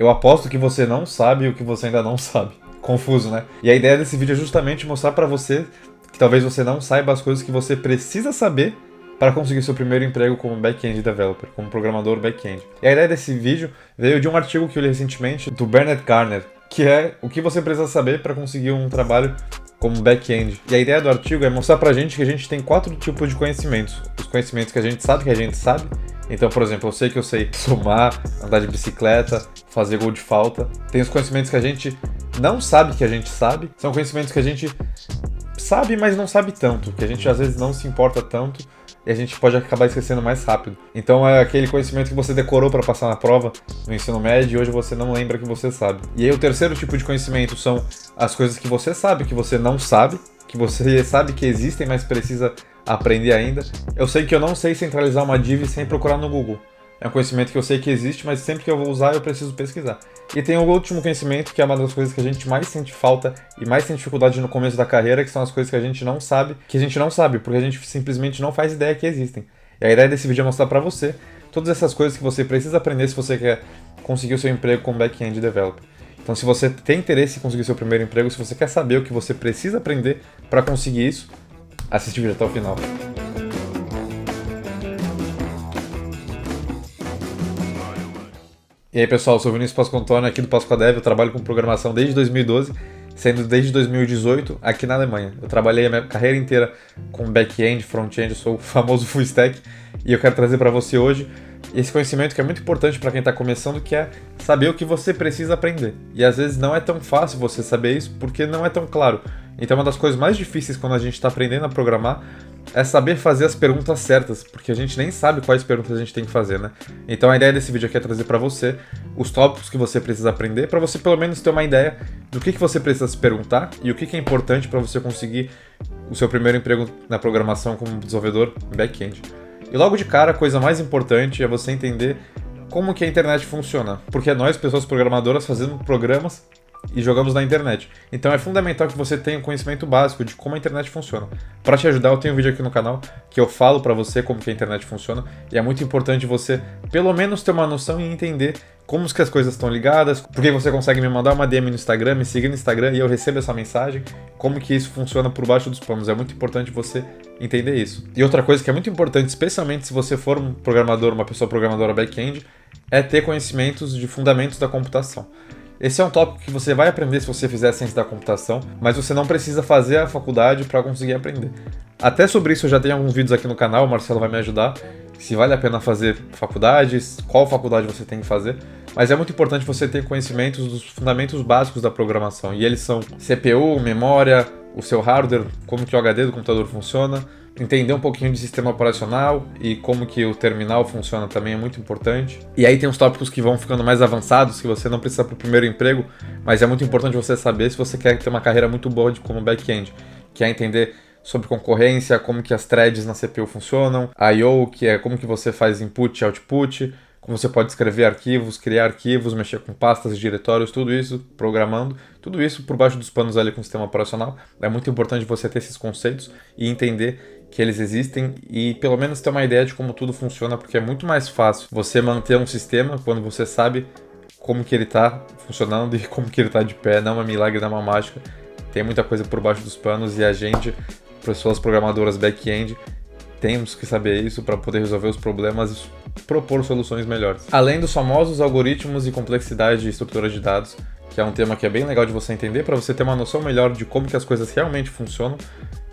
Eu aposto que você não sabe o que você ainda não sabe. Confuso, né? E a ideia desse vídeo é justamente mostrar pra você que talvez você não saiba as coisas que você precisa saber para conseguir seu primeiro emprego como back-end developer, como programador back-end. E a ideia desse vídeo veio de um artigo que eu li recentemente do Bernard Garner, que é o que você precisa saber para conseguir um trabalho como back-end. E a ideia do artigo é mostrar pra gente que a gente tem 4 tipos de conhecimentos. Os conhecimentos que a gente sabe que a gente sabe. Então, por exemplo, eu sei somar, andar de bicicleta, fazer gol de falta. Tem os conhecimentos que a gente não sabe que a gente sabe. São conhecimentos que a gente sabe, mas não sabe tanto, que a gente às vezes não se importa tanto e a gente pode acabar esquecendo mais rápido. Então é aquele conhecimento que você decorou para passar na prova no ensino médio e hoje você não lembra que você sabe. E aí o terceiro tipo de conhecimento são as coisas que você sabe, que você não sabe, que você sabe que existem, mas precisa aprender ainda. Eu sei que eu não sei centralizar uma div sem procurar no Google. É um conhecimento que eu sei que existe, mas sempre que eu vou usar eu preciso pesquisar. E tem o último conhecimento, que é uma das coisas que a gente mais sente falta e mais tem dificuldade no começo da carreira, que são as coisas que a gente não sabe, porque a gente simplesmente não faz ideia que existem. E a ideia desse vídeo é mostrar pra você todas essas coisas que você precisa aprender se você quer conseguir o seu emprego como back-end developer. Então, se você tem interesse em conseguir seu primeiro emprego, se você quer saber o que você precisa aprender para conseguir isso, assiste o vídeo até o final. E aí pessoal, eu sou o Vinícius Pascontoni aqui do Pascoadev, eu trabalho com programação desde 2012, sendo desde 2018 aqui na Alemanha. Eu trabalhei a minha carreira inteira com back-end, front-end, eu sou o famoso full stack e eu quero trazer para você hoje esse conhecimento que é muito importante para quem está começando, que é saber o que você precisa aprender. E às vezes não é tão fácil você saber isso porque não é tão claro. Então uma das coisas mais difíceis quando a gente está aprendendo a programar é saber fazer as perguntas certas, porque a gente nem sabe quais perguntas a gente tem que fazer, né? Então a ideia desse vídeo aqui é trazer para você os tópicos que você precisa aprender, para você pelo menos ter uma ideia do que você precisa se perguntar e o que é importante para você conseguir o seu primeiro emprego na programação como desenvolvedor back-end. E logo de cara, a coisa mais importante é você entender como que a internet funciona, porque nós, pessoas programadoras, fazemos programas e jogamos na internet. Então é fundamental que você tenha um conhecimento básico de como a internet funciona. Para te ajudar, eu tenho um vídeo aqui no canal que eu falo para você como que a internet funciona, e é muito importante você pelo menos ter uma noção e entender como que as coisas estão ligadas, porque você consegue me mandar uma DM no Instagram, me seguir no Instagram e eu recebo essa mensagem, como que isso funciona por baixo dos panos. É muito importante você entender isso. E outra coisa que é muito importante, especialmente se você for um programador, uma pessoa programadora back-end, é ter conhecimentos de fundamentos da computação. Esse é um tópico que você vai aprender se você fizer ciência da computação, mas você não precisa fazer a faculdade para conseguir aprender. Até sobre isso eu já tenho alguns vídeos aqui no canal, o Marcelo vai me ajudar, se vale a pena fazer faculdades, qual faculdade você tem que fazer, mas é muito importante você ter conhecimentos dos fundamentos básicos da programação, e eles são CPU, memória, o seu hardware, como que o HD do computador funciona, entender um pouquinho de sistema operacional e como que o terminal funciona também é muito importante. E aí tem uns tópicos que vão ficando mais avançados, que você não precisa para o primeiro emprego, mas é muito importante você saber se você quer ter uma carreira muito boa como back-end, que é entender sobre concorrência, como que as threads na CPU funcionam, I/O, que é como que você faz input e output, como você pode escrever arquivos, criar arquivos, mexer com pastas, diretórios, tudo isso, programando, tudo isso por baixo dos panos ali com o sistema operacional. É muito importante você ter esses conceitos e entender que eles existem e pelo menos ter uma ideia de como tudo funciona, porque é muito mais fácil você manter um sistema quando você sabe como que ele está funcionando e como que ele está de pé. Não é milagre, não é uma mágica. Tem muita coisa por baixo dos panos e a gente, pessoas programadoras back-end, temos que saber isso para poder resolver os problemas e propor soluções melhores. Além dos famosos algoritmos e complexidade de estrutura de dados, que é um tema que é bem legal de você entender para você ter uma noção melhor de como que as coisas realmente funcionam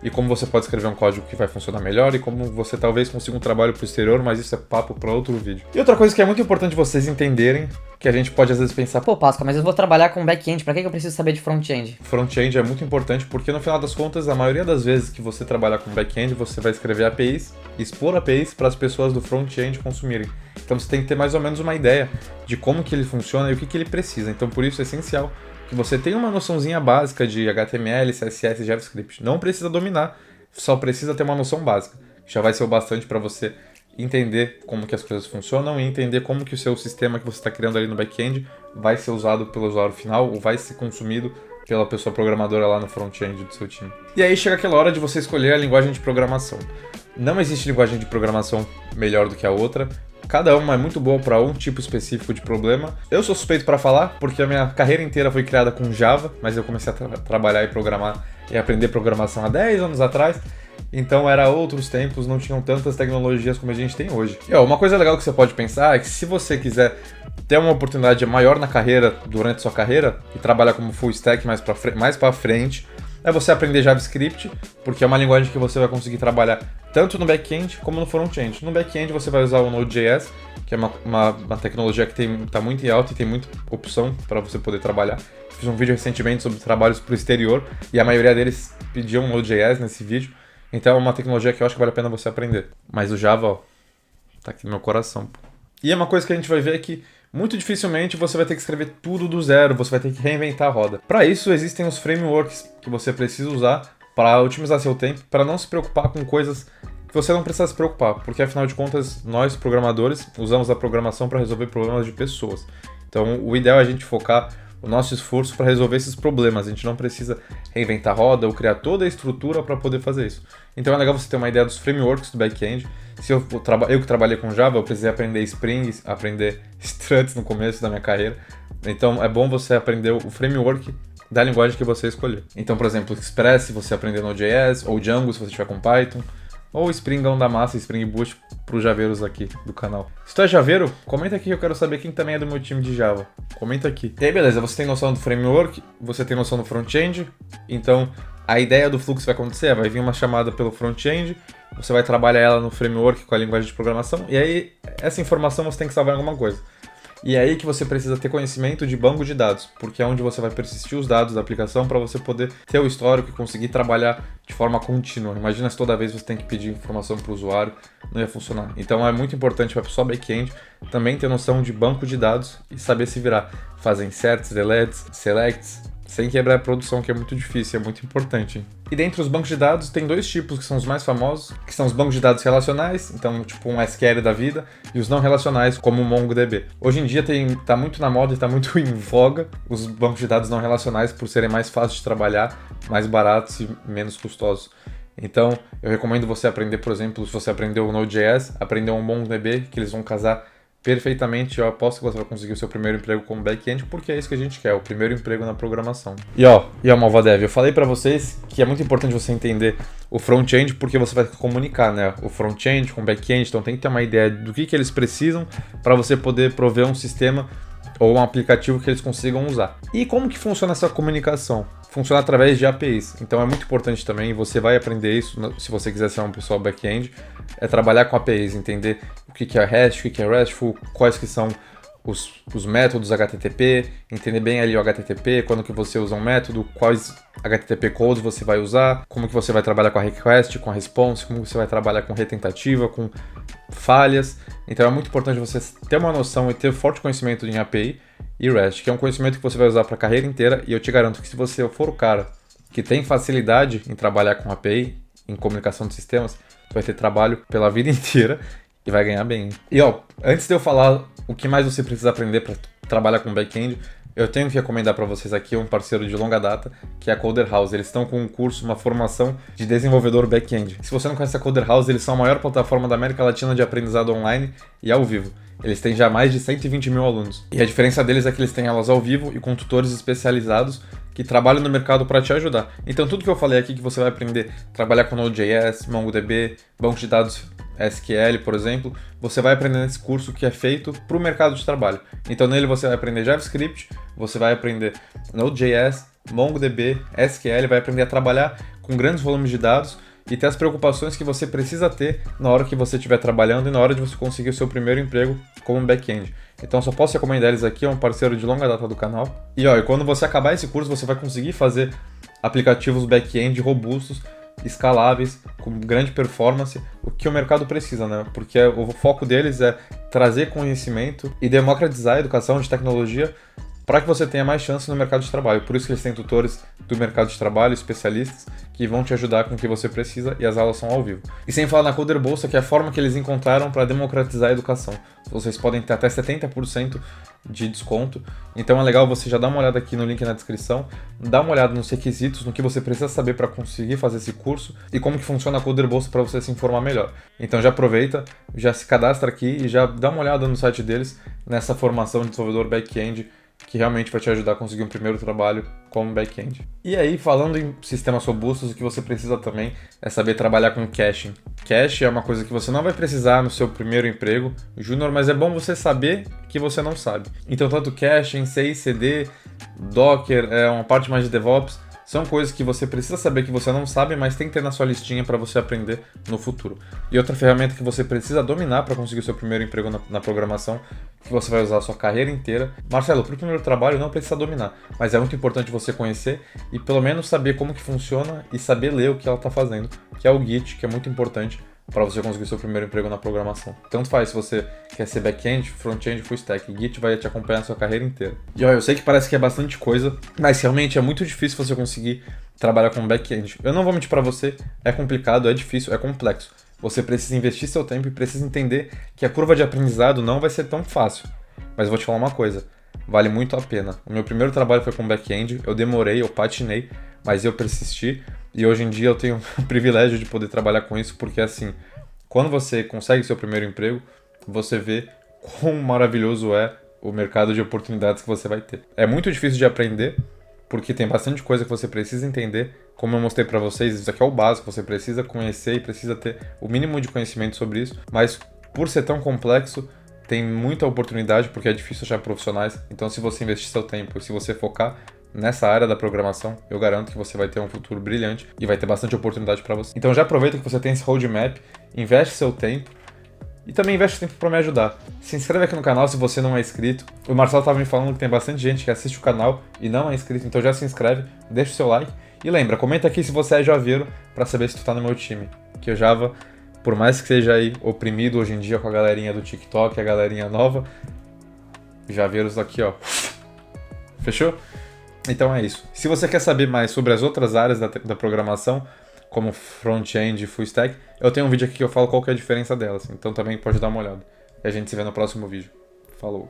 e como você pode escrever um código que vai funcionar melhor e como você talvez consiga um trabalho para o exterior, mas isso é papo para outro vídeo. E outra coisa que é muito importante vocês entenderem, que a gente pode às vezes pensar, Pô, Pascal, mas eu vou trabalhar com back-end, pra que eu preciso saber de front-end? Front-end é muito importante porque no final das contas, a maioria das vezes que você trabalhar com back-end, você vai escrever APIs, expor APIs para as pessoas do front-end consumirem. Então você tem que ter mais ou menos uma ideia de como que ele funciona e o que ele precisa. Então por isso é essencial que você tenha uma noçãozinha básica de HTML, CSS e JavaScript. Não precisa dominar, só precisa ter uma noção básica. Já vai ser o bastante para você entender como que as coisas funcionam e entender como que o seu sistema que você está criando ali no back-end vai ser usado pelo usuário final ou vai ser consumido pela pessoa programadora lá no front-end do seu time. E aí chega aquela hora de você escolher a linguagem de programação. Não existe linguagem de programação melhor do que a outra. Cada uma é muito boa para um tipo específico de problema. Eu sou suspeito para falar, porque a minha carreira inteira foi criada com Java, mas eu comecei a trabalhar e programar e aprender programação há 10 anos atrás. Então era outros tempos, não tinham tantas tecnologias como a gente tem hoje. E uma coisa legal que você pode pensar é que se você quiser ter uma oportunidade maior na carreira, durante sua carreira, e trabalhar como full stack mais para frente, é você aprender JavaScript, porque é uma linguagem que você vai conseguir trabalhar tanto no back-end como no front-end. No back-end você vai usar o Node.js, que é uma tecnologia que está muito em alta e tem muita opção para você poder trabalhar. Fiz um vídeo recentemente sobre trabalhos para o exterior e a maioria deles pediam Node.js nesse vídeo. Então é uma tecnologia que eu acho que vale a pena você aprender. Mas o Java, tá aqui no meu coração. E é uma coisa que a gente vai ver que muito dificilmente você vai ter que escrever tudo do zero, você vai ter que reinventar a roda. Para isso existem os frameworks que você precisa usar para otimizar seu tempo, para não se preocupar com coisas que você não precisa se preocupar, porque afinal de contas nós programadores usamos a programação para resolver problemas de pessoas. Então o ideal é a gente focar o nosso esforço para resolver esses problemas. A gente não precisa reinventar a roda ou criar toda a estrutura para poder fazer isso. Então é legal você ter uma ideia dos frameworks do back-end. Se eu que trabalhei com Java, eu precisei aprender Spring, aprender Struts no começo da minha carreira. Então é bom você aprender o framework da linguagem que você escolher. Então, por exemplo, Express, se você aprender Node.js, ou Django, se você estiver com Python, ou Springão da massa, Spring Boot para os javeiros aqui do canal. Se tu é javeiro, comenta aqui que eu quero saber quem também é do meu time de Java. Comenta aqui. E aí, beleza, você tem noção do framework, você tem noção do front-end, então a ideia do fluxo vai acontecer, vai vir uma chamada pelo front-end, você vai trabalhar ela no framework com a linguagem de programação, e aí essa informação você tem que salvar em alguma coisa. E é aí que você precisa ter conhecimento de banco de dados, porque é onde você vai persistir os dados da aplicação para você poder ter o histórico e conseguir trabalhar de forma contínua. Imagina se toda vez você tem que pedir informação para o usuário, não ia funcionar. Então é muito importante para a pessoa back-end também ter noção de banco de dados e saber se virar. Fazer inserts, deletes, selects, sem quebrar a produção, que é muito difícil, é muito importante. E dentre os bancos de dados, tem dois tipos que são os mais famosos, que são os bancos de dados relacionais, então tipo um SQL da vida, e os não relacionais, como o MongoDB. Hoje em dia tá muito na moda e tá muito em voga os bancos de dados não relacionais por serem mais fáceis de trabalhar, mais baratos e menos custosos. Então, eu recomendo você aprender, por exemplo, se você aprendeu o Node.js, aprender um MongoDB, que eles vão casar perfeitamente. Eu aposto que você vai conseguir o seu primeiro emprego como back-end, porque é isso que a gente quer, o primeiro emprego na programação. E Malva Dev, eu falei para vocês que é muito importante você entender o front-end, porque você vai comunicar, né, o front-end com o back-end, então tem que ter uma ideia do que eles precisam para você poder prover um sistema ou um aplicativo que eles consigam usar. E como que funciona essa comunicação? Funciona através de APIs. Então é muito importante também, você vai aprender isso se você quiser ser uma pessoa back-end, é trabalhar com APIs, entender o que é REST, o que é RESTful, quais que são os métodos HTTP, entender bem ali o HTTP, quando que você usa um método, quais HTTP codes você vai usar, como que você vai trabalhar com a request, com a response, como você vai trabalhar com retentativa, com falhas. Então é muito importante você ter uma noção e ter forte conhecimento em API e REST, que é um conhecimento que você vai usar para a carreira inteira, e eu te garanto que se você for o cara que tem facilidade em trabalhar com API, em comunicação de sistemas, você vai ter trabalho pela vida inteira e vai ganhar bem. E antes de eu falar o que mais você precisa aprender para trabalhar com back-end, eu tenho que recomendar para vocês aqui um parceiro de longa data, que é a Coder House. Eles estão com um curso, uma formação de desenvolvedor back-end. Se você não conhece a Coder House, eles são a maior plataforma da América Latina de aprendizado online e ao vivo. Eles têm já mais de 120 mil alunos. E a diferença deles é que eles têm aulas ao vivo e com tutores especializados que trabalham no mercado para te ajudar. Então tudo que eu falei aqui que você vai aprender, trabalhar com Node.js, MongoDB, banco de dados SQL, por exemplo, você vai aprender nesse curso que é feito para o mercado de trabalho. Então nele você vai aprender JavaScript, você vai aprender Node.js, MongoDB, SQL, vai aprender a trabalhar com grandes volumes de dados e ter as preocupações que você precisa ter na hora que você estiver trabalhando e na hora de você conseguir o seu primeiro emprego como back-end. Então só posso recomendar eles aqui, é um parceiro de longa data do canal. E quando você acabar esse curso, você vai conseguir fazer aplicativos back-end robustos, escaláveis, com grande performance, o que o mercado precisa, né? Porque o foco deles é trazer conhecimento e democratizar a educação de tecnologia para que você tenha mais chance no mercado de trabalho. Por isso que eles têm tutores do mercado de trabalho, especialistas, que vão te ajudar com o que você precisa e as aulas são ao vivo. E sem falar na Coder Bolsa, que é a forma que eles encontraram para democratizar a educação. Vocês podem ter até 70% de desconto, então é legal você já dar uma olhada aqui no link na descrição, dar uma olhada nos requisitos, no que você precisa saber para conseguir fazer esse curso e como que funciona a Coder Bolsa para você se informar melhor. Então já aproveita, já se cadastra aqui e já dá uma olhada no site deles, nessa formação de desenvolvedor back-end, que realmente vai te ajudar a conseguir um primeiro trabalho como back-end. E aí, falando em sistemas robustos, o que você precisa também é saber trabalhar com caching. Cache é uma coisa que você não vai precisar no seu primeiro emprego júnior, mas é bom você saber que você não sabe. Então, tanto caching, CI, CD, Docker, uma parte mais de DevOps, são coisas que você precisa saber que você não sabe, mas tem que ter na sua listinha para você aprender no futuro. E outra ferramenta que você precisa dominar para conseguir o seu primeiro emprego na programação, que você vai usar a sua carreira inteira. Marcelo, para o primeiro trabalho não precisa dominar, mas é muito importante você conhecer e pelo menos saber como que funciona e saber ler o que ela está fazendo, que é o Git, que é muito importante para você conseguir seu primeiro emprego na programação. Tanto faz se você quer ser back-end, front-end, full stack. Git vai te acompanhar a sua carreira inteira. E ó, eu sei que parece que é bastante coisa, mas realmente é muito difícil você conseguir trabalhar com back-end. Eu não vou mentir para você, é complicado, é difícil, é complexo. Você precisa investir seu tempo e precisa entender que a curva de aprendizado não vai ser tão fácil. Mas eu vou te falar uma coisa, vale muito a pena. O meu primeiro trabalho foi com back-end, eu demorei, eu patinei, mas eu persisti. E hoje em dia eu tenho o privilégio de poder trabalhar com isso, porque assim, quando você consegue seu primeiro emprego, você vê quão maravilhoso é o mercado de oportunidades que você vai ter. É muito difícil de aprender, porque tem bastante coisa que você precisa entender. Como eu mostrei para vocês, isso aqui é o básico, você precisa conhecer e precisa ter o mínimo de conhecimento sobre isso, mas por ser tão complexo, tem muita oportunidade, porque é difícil achar profissionais. Então se você investir seu tempo e se você focar nessa área da programação, eu garanto que você vai ter um futuro brilhante e vai ter bastante oportunidade para você. Então já aproveita que você tem esse roadmap, investe seu tempo e também investe tempo para me ajudar. Se inscreve aqui no canal se você não é inscrito. O Marcelo estava me falando que tem bastante gente que assiste o canal e não é inscrito, então já se inscreve, deixa o seu like e lembra, comenta aqui se você é javeiro para saber se tu tá no meu time. Que o Java, por mais que seja aí oprimido hoje em dia com a galerinha do TikTok, a galerinha nova, javeiros aqui, ó. Fechou? Então é isso. Se você quer saber mais sobre as outras áreas da programação, como front-end e full stack, eu tenho um vídeo aqui que eu falo qual que é a diferença delas. Então também pode dar uma olhada. E a gente se vê no próximo vídeo. Falou!